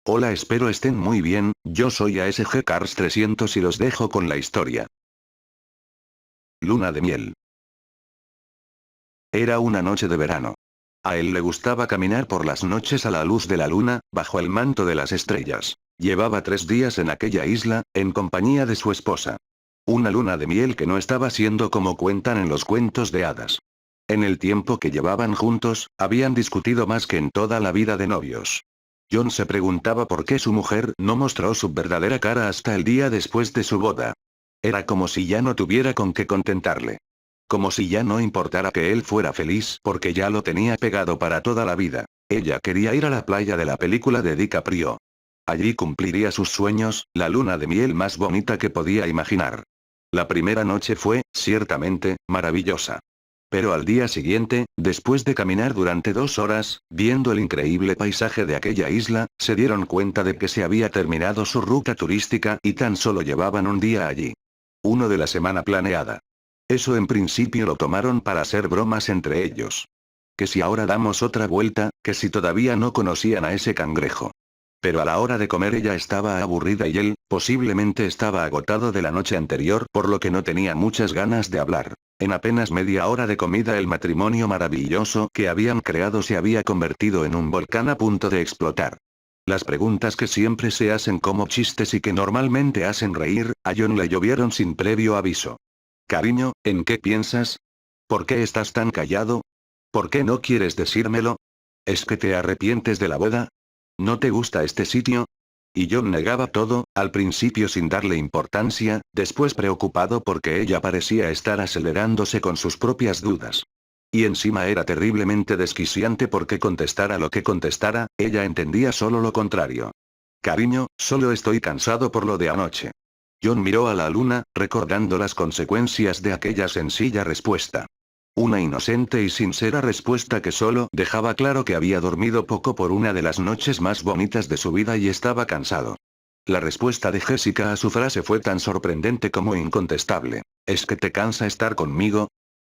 Hola, espero estén muy bien, yo soy ASG Cars 300 y los dejo con la historia. Luna de miel. Era una noche de verano. A él le gustaba caminar por las noches a la luz de la luna, bajo el manto de las estrellas. Llevaba 3 días en aquella isla, en compañía de su esposa. Una luna de miel que no estaba siendo como cuentan en los cuentos de hadas. En el tiempo que llevaban juntos, habían discutido más que en toda la vida de novios. John se preguntaba por qué su mujer no mostró su verdadera cara hasta el día después de su boda. Era como si ya no tuviera con qué contentarle. Como si ya no importara que él fuera feliz porque ya lo tenía pegado para toda la vida. Ella quería ir a la playa de la película de DiCaprio. Allí cumpliría sus sueños, la luna de miel más bonita que podía imaginar. La primera noche fue, ciertamente, maravillosa. Pero al día siguiente, después de caminar durante 2 horas, viendo el increíble paisaje de aquella isla, se dieron cuenta de que se había terminado su ruta turística y tan solo llevaban un día allí. Uno de la semana planeada. Eso en principio lo tomaron para hacer bromas entre ellos. Que si ahora damos otra vuelta, que si todavía no conocían a ese cangrejo. Pero a la hora de comer ella estaba aburrida y él, posiblemente estaba agotado de la noche anterior, por lo que no tenía muchas ganas de hablar. En apenas media hora de comida el matrimonio maravilloso que habían creado se había convertido en un volcán a punto de explotar. Las preguntas que siempre se hacen como chistes y que normalmente hacen reír, a John le llovieron sin previo aviso. Cariño, ¿en qué piensas? ¿Por qué estás tan callado? ¿Por qué no quieres decírmelo? ¿Es que te arrepientes de la boda? ¿No te gusta este sitio? Y John negaba todo, al principio sin darle importancia, después preocupado porque ella parecía estar acelerándose con sus propias dudas. Y encima era terriblemente desquiciante porque contestara lo que contestara, ella entendía solo lo contrario. Cariño, solo estoy cansado por lo de anoche. John miró a la luna, recordando las consecuencias de aquella sencilla respuesta. Una inocente y sincera respuesta que solo dejaba claro que había dormido poco por una de las noches más bonitas de su vida y estaba cansado. La respuesta de Jessica a su frase fue tan sorprendente como incontestable. ¿Es que te cansa estar conmigo?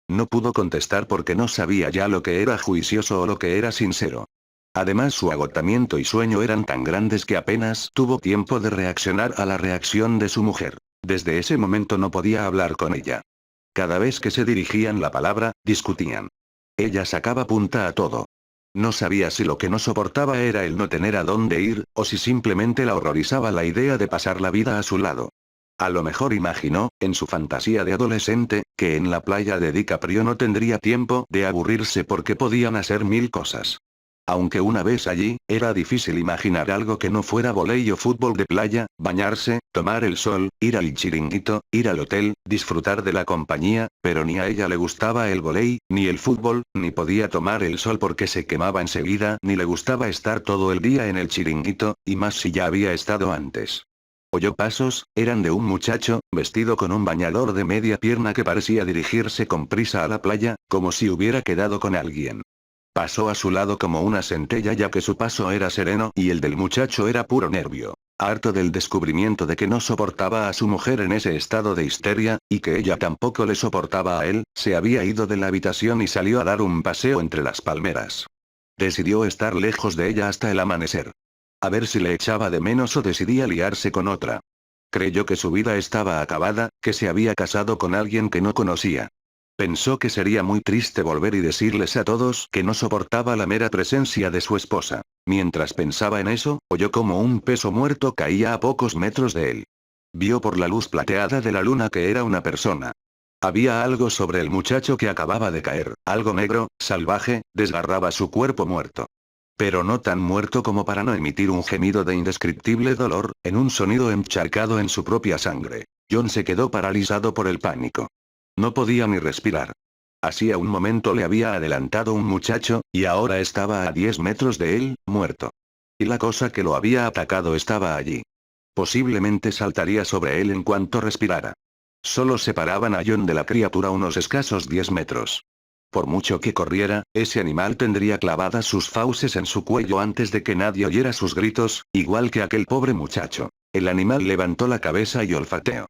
No pudo contestar porque no sabía ya lo que era juicioso o lo que era sincero. Además su agotamiento y sueño eran tan grandes que apenas tuvo tiempo de reaccionar a la reacción de su mujer. Desde ese momento no podía hablar con ella. Cada vez que se dirigían la palabra, discutían. Ella sacaba punta a todo. No sabía si lo que no soportaba era el no tener a dónde ir, o si simplemente la horrorizaba la idea de pasar la vida a su lado. A lo mejor imaginó, en su fantasía de adolescente, que en la playa de DiCaprio no tendría tiempo de aburrirse porque podían hacer 1000 cosas. Aunque una vez allí, era difícil imaginar algo que no fuera vóley o fútbol de playa, bañarse, tomar el sol, ir al chiringuito, ir al hotel, disfrutar de la compañía, pero ni a ella le gustaba el vóley, ni el fútbol, ni podía tomar el sol porque se quemaba enseguida, ni le gustaba estar todo el día en el chiringuito, y más si ya había estado antes. Oyó pasos, eran de un muchacho, vestido con un bañador de media pierna que parecía dirigirse con prisa a la playa, como si hubiera quedado con alguien. Pasó a su lado como una centella ya que su paso era sereno y el del muchacho era puro nervio. Harto del descubrimiento de que no soportaba a su mujer en ese estado de histeria, y que ella tampoco le soportaba a él, se había ido de la habitación y salió a dar un paseo entre las palmeras. Decidió estar lejos de ella hasta el amanecer. A ver si le echaba de menos o decidía liarse con otra. Creyó que su vida estaba acabada, que se había casado con alguien que no conocía. Pensó que sería muy triste volver y decirles a todos que no soportaba la mera presencia de su esposa. Mientras pensaba en eso, oyó como un peso muerto caía a pocos metros de él. Vio por la luz plateada de la luna que era una persona. Había algo sobre el muchacho que acababa de caer, algo negro, salvaje, desgarraba su cuerpo muerto. Pero no tan muerto como para no emitir un gemido de indescriptible dolor, en un sonido encharcado en su propia sangre. John se quedó paralizado por el pánico. No podía ni respirar. Hacía un momento le había adelantado un muchacho, y ahora estaba a 10 metros de él, muerto. Y la cosa que lo había atacado estaba allí. Posiblemente saltaría sobre él en cuanto respirara. Solo separaban a John de la criatura unos escasos 10 metros. Por mucho que corriera, ese animal tendría clavadas sus fauces en su cuello antes de que nadie oyera sus gritos, igual que aquel pobre muchacho. El animal levantó la cabeza y olfateó.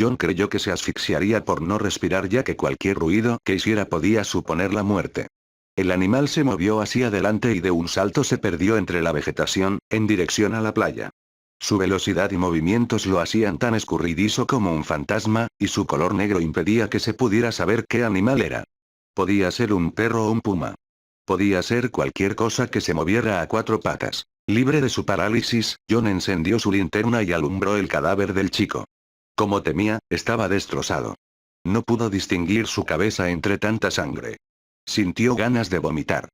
John creyó que se asfixiaría por no respirar ya que cualquier ruido que hiciera podía suponer la muerte. El animal se movió hacia adelante y de un salto se perdió entre la vegetación, en dirección a la playa. Su velocidad y movimientos lo hacían tan escurridizo como un fantasma, y su color negro impedía que se pudiera saber qué animal era. Podía ser un perro o un puma. Podía ser cualquier cosa que se moviera a cuatro patas. Libre de su parálisis, John encendió su linterna y alumbró el cadáver del chico. Como temía, estaba destrozado. No pudo distinguir su cabeza entre tanta sangre. Sintió ganas de vomitar.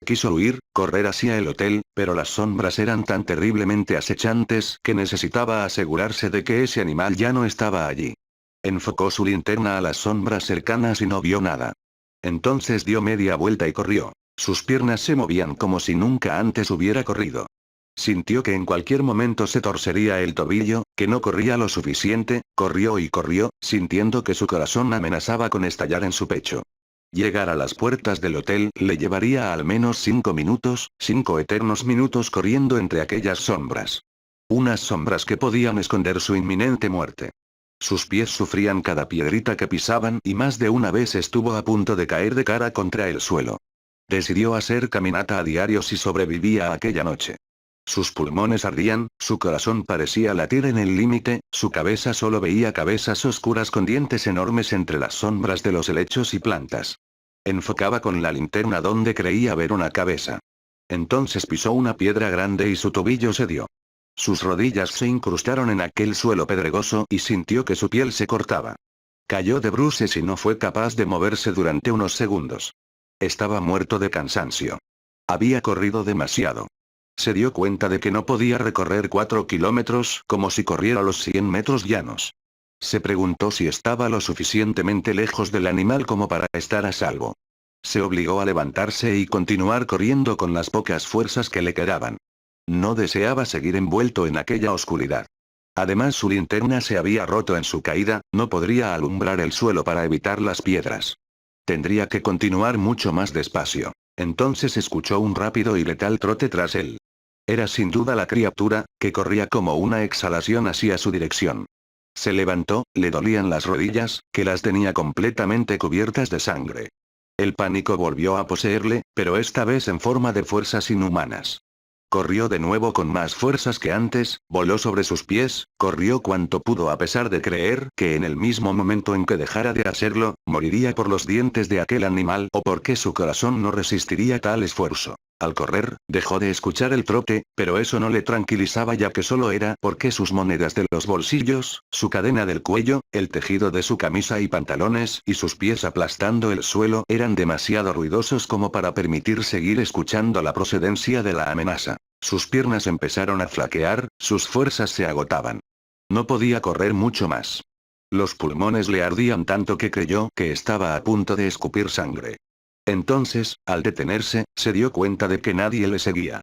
Quiso huir, correr hacia el hotel, pero las sombras eran tan terriblemente acechantes que necesitaba asegurarse de que ese animal ya no estaba allí. Enfocó su linterna a las sombras cercanas y no vio nada. Entonces dio media vuelta y corrió. Sus piernas se movían como si nunca antes hubiera corrido. Sintió que en cualquier momento se torcería el tobillo, que no corría lo suficiente, corrió y corrió, sintiendo que su corazón amenazaba con estallar en su pecho. Llegar a las puertas del hotel le llevaría al menos 5 minutos, 5 eternos minutos corriendo entre aquellas sombras. Unas sombras que podían esconder su inminente muerte. Sus pies sufrían cada piedrita que pisaban y más de una vez estuvo a punto de caer de cara contra el suelo. Decidió hacer caminata a diario si sobrevivía a aquella noche. Sus pulmones ardían, su corazón parecía latir en el límite, su cabeza solo veía cabezas oscuras con dientes enormes entre las sombras de los helechos y plantas. Enfocaba con la linterna donde creía ver una cabeza. Entonces pisó una piedra grande y su tobillo cedió. Sus rodillas se incrustaron en aquel suelo pedregoso y sintió que su piel se cortaba. Cayó de bruces y no fue capaz de moverse durante unos segundos. Estaba muerto de cansancio. Había corrido demasiado. Se dio cuenta de que no podía recorrer 4 kilómetros como si corriera los 100 metros llanos. Se preguntó si estaba lo suficientemente lejos del animal como para estar a salvo. Se obligó a levantarse y continuar corriendo con las pocas fuerzas que le quedaban. No deseaba seguir envuelto en aquella oscuridad. Además su linterna se había roto en su caída, no podría alumbrar el suelo para evitar las piedras. Tendría que continuar mucho más despacio. Entonces escuchó un rápido y letal trote tras él. Era sin duda la criatura, que corría como una exhalación hacia su dirección. Se levantó, le dolían las rodillas, que las tenía completamente cubiertas de sangre. El pánico volvió a poseerle, pero esta vez en forma de fuerzas inhumanas. Corrió de nuevo con más fuerzas que antes, voló sobre sus pies, corrió cuanto pudo a pesar de creer que en el mismo momento en que dejara de hacerlo, moriría por los dientes de aquel animal o porque su corazón no resistiría tal esfuerzo. Al correr, dejó de escuchar el trote, pero eso no le tranquilizaba ya que solo era porque sus monedas de los bolsillos, su cadena del cuello, el tejido de su camisa y pantalones y sus pies aplastando el suelo eran demasiado ruidosos como para permitir seguir escuchando la procedencia de la amenaza. Sus piernas empezaron a flaquear, sus fuerzas se agotaban. No podía correr mucho más. Los pulmones le ardían tanto que creyó que estaba a punto de escupir sangre. Entonces, al detenerse, se dio cuenta de que nadie le seguía.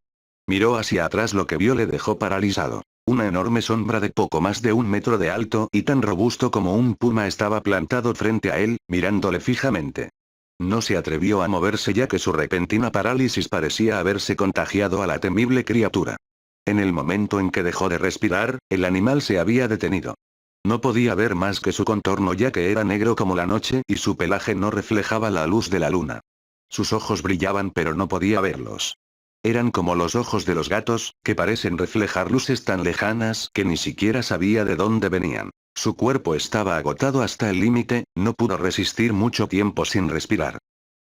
Miró hacia atrás, lo que vio le dejó paralizado. Una enorme sombra de poco más de 1 metro de alto y tan robusto como un puma estaba plantado frente a él, mirándole fijamente. No se atrevió a moverse ya que su repentina parálisis parecía haberse contagiado a la temible criatura. En el momento en que dejó de respirar, el animal se había detenido. No podía ver más que su contorno ya que era negro como la noche y su pelaje no reflejaba la luz de la luna. Sus ojos brillaban pero no podía verlos. Eran como los ojos de los gatos, que parecen reflejar luces tan lejanas que ni siquiera sabía de dónde venían. Su cuerpo estaba agotado hasta el límite, no pudo resistir mucho tiempo sin respirar.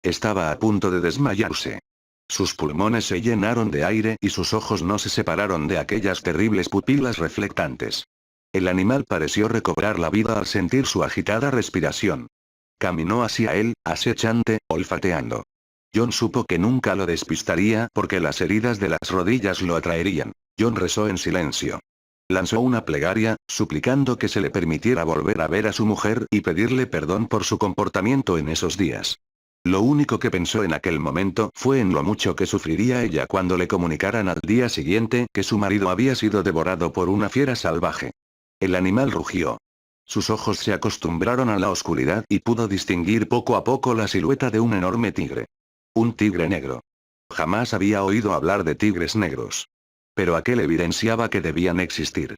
Estaba a punto de desmayarse. Sus pulmones se llenaron de aire y sus ojos no se separaron de aquellas terribles pupilas reflectantes. El animal pareció recobrar la vida al sentir su agitada respiración. Caminó hacia él, acechante, olfateando. John supo que nunca lo despistaría porque las heridas de las rodillas lo atraerían. John rezó en silencio. Lanzó una plegaria, suplicando que se le permitiera volver a ver a su mujer y pedirle perdón por su comportamiento en esos días. Lo único que pensó en aquel momento fue en lo mucho que sufriría ella cuando le comunicaran al día siguiente que su marido había sido devorado por una fiera salvaje. El animal rugió. Sus ojos se acostumbraron a la oscuridad y pudo distinguir poco a poco la silueta de un enorme tigre. Un tigre negro. Jamás había oído hablar de tigres negros. Pero aquel evidenciaba que debían existir.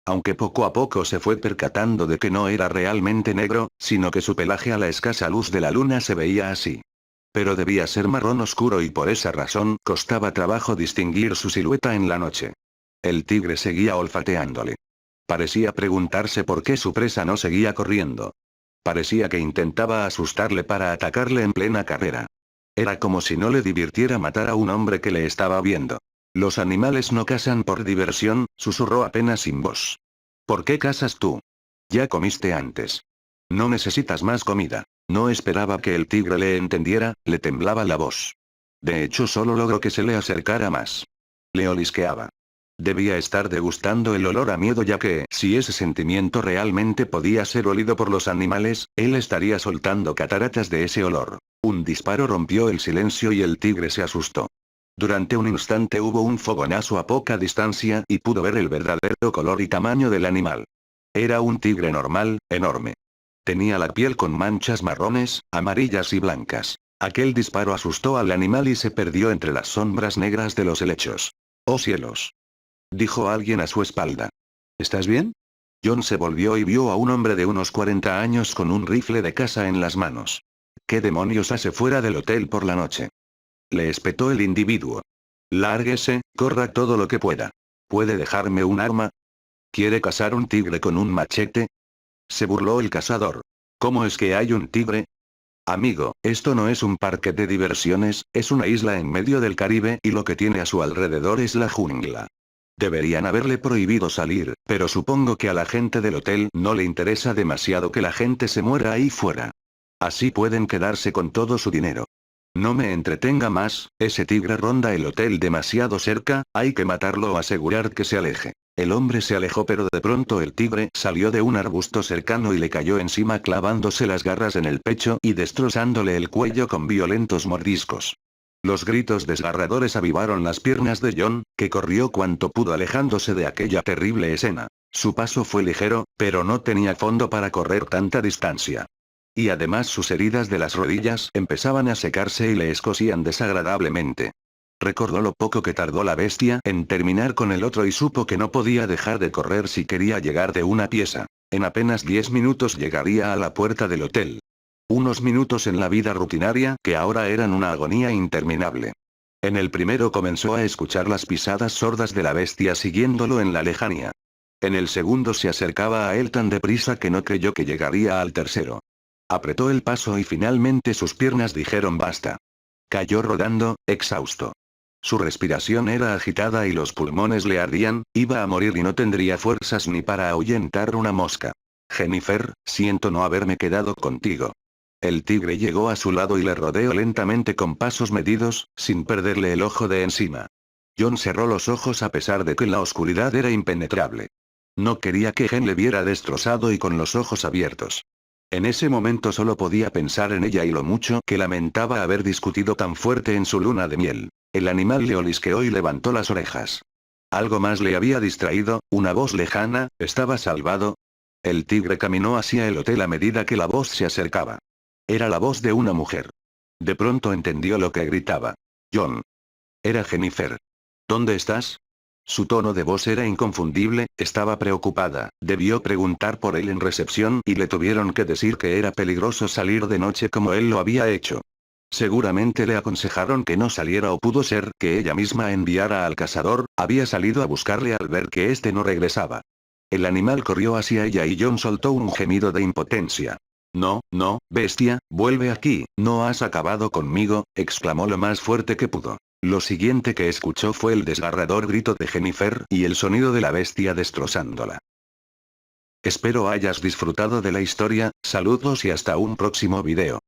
Aunque poco a poco se fue percatando de que no era realmente negro, sino que su pelaje a la escasa luz de la luna se veía así. pero debía ser marrón oscuro y por esa razón costaba trabajo distinguir su silueta en la noche. El tigre seguía olfateándole. Parecía preguntarse por qué su presa no seguía corriendo. Parecía que intentaba asustarle para atacarle en plena carrera. Era como si no le divirtiera matar a un hombre que le estaba viendo. Los animales no cazan por diversión, susurró apenas sin voz. ¿Por qué cazas tú? Ya comiste antes. No necesitas más comida. No esperaba que el tigre le entendiera, le temblaba la voz. De hecho solo logró que se le acercara más. Le olisqueaba. Debía estar degustando el olor a miedo, ya que, si ese sentimiento realmente podía ser olido por los animales, él estaría soltando cataratas de ese olor. Un disparo rompió el silencio y el tigre se asustó. Durante un instante hubo un fogonazo a poca distancia y pudo ver el verdadero color y tamaño del animal. Era un tigre normal, enorme. Tenía la piel con manchas marrones, amarillas y blancas. Aquel disparo asustó al animal y se perdió entre las sombras negras de los helechos. ¡Oh cielos!, dijo alguien a su espalda. ¿Estás bien? John se volvió y vio a un hombre de unos 40 años con un rifle de caza en las manos. ¿Qué demonios hace fuera del hotel por la noche?, le espetó el individuo. Lárguese, corra todo lo que pueda. ¿Puede dejarme un arma? ¿Quiere cazar un tigre con un machete?, se burló el cazador. ¿Cómo es que hay un tigre? Amigo, esto no es un parque de diversiones, es una isla en medio del Caribe y lo que tiene a su alrededor es la jungla. Deberían haberle prohibido salir, pero supongo que a la gente del hotel no le interesa demasiado que la gente se muera ahí fuera. Así pueden quedarse con todo su dinero. No me entretenga más, ese tigre ronda el hotel demasiado cerca, hay que matarlo o asegurar que se aleje. El hombre se alejó, pero de pronto el tigre salió de un arbusto cercano y le cayó encima clavándose las garras en el pecho y destrozándole el cuello con violentos mordiscos. Los gritos desgarradores avivaron las piernas de John, que corrió cuanto pudo alejándose de aquella terrible escena. Su paso fue ligero, pero no tenía fondo para correr tanta distancia. Y además sus heridas de las rodillas empezaban a secarse y le escocían desagradablemente. Recordó lo poco que tardó la bestia en terminar con el otro y supo que no podía dejar de correr si quería llegar de una pieza. En apenas 10 minutos llegaría a la puerta del hotel. Unos minutos en la vida rutinaria que ahora eran una agonía interminable. En el primero comenzó a escuchar las pisadas sordas de la bestia siguiéndolo en la lejanía. En el segundo se acercaba a él tan deprisa que no creyó que llegaría al tercero. Apretó el paso y finalmente sus piernas dijeron basta. Cayó rodando, exhausto. Su respiración era agitada y los pulmones le ardían, iba a morir y no tendría fuerzas ni para ahuyentar una mosca. Jennifer, siento no haberme quedado contigo. El tigre llegó a su lado y le rodeó lentamente con pasos medidos, sin perderle el ojo de encima. John cerró los ojos a pesar de que la oscuridad era impenetrable. No quería que Jen le viera destrozado y con los ojos abiertos. En ese momento solo podía pensar en ella y lo mucho que lamentaba haber discutido tan fuerte en su luna de miel. El animal le olisqueó y levantó las orejas. Algo más le había distraído, una voz lejana, ¿estaba salvado? El tigre caminó hacia el hotel a medida que la voz se acercaba. Era la voz de una mujer. De pronto entendió lo que gritaba. John. Era Jennifer. ¿Dónde estás? Su tono de voz era inconfundible, estaba preocupada, debió preguntar por él en recepción y le tuvieron que decir que era peligroso salir de noche como él lo había hecho. Seguramente le aconsejaron que no saliera o pudo ser que ella misma enviara al cazador, había salido a buscarle al ver que éste no regresaba. El animal corrió hacia ella y John soltó un gemido de impotencia. No, no, bestia, vuelve aquí, no has acabado conmigo, exclamó lo más fuerte que pudo. Lo siguiente que escuchó fue el desgarrador grito de Jennifer y el sonido de la bestia destrozándola. Espero hayas disfrutado de la historia, saludos y hasta un próximo video.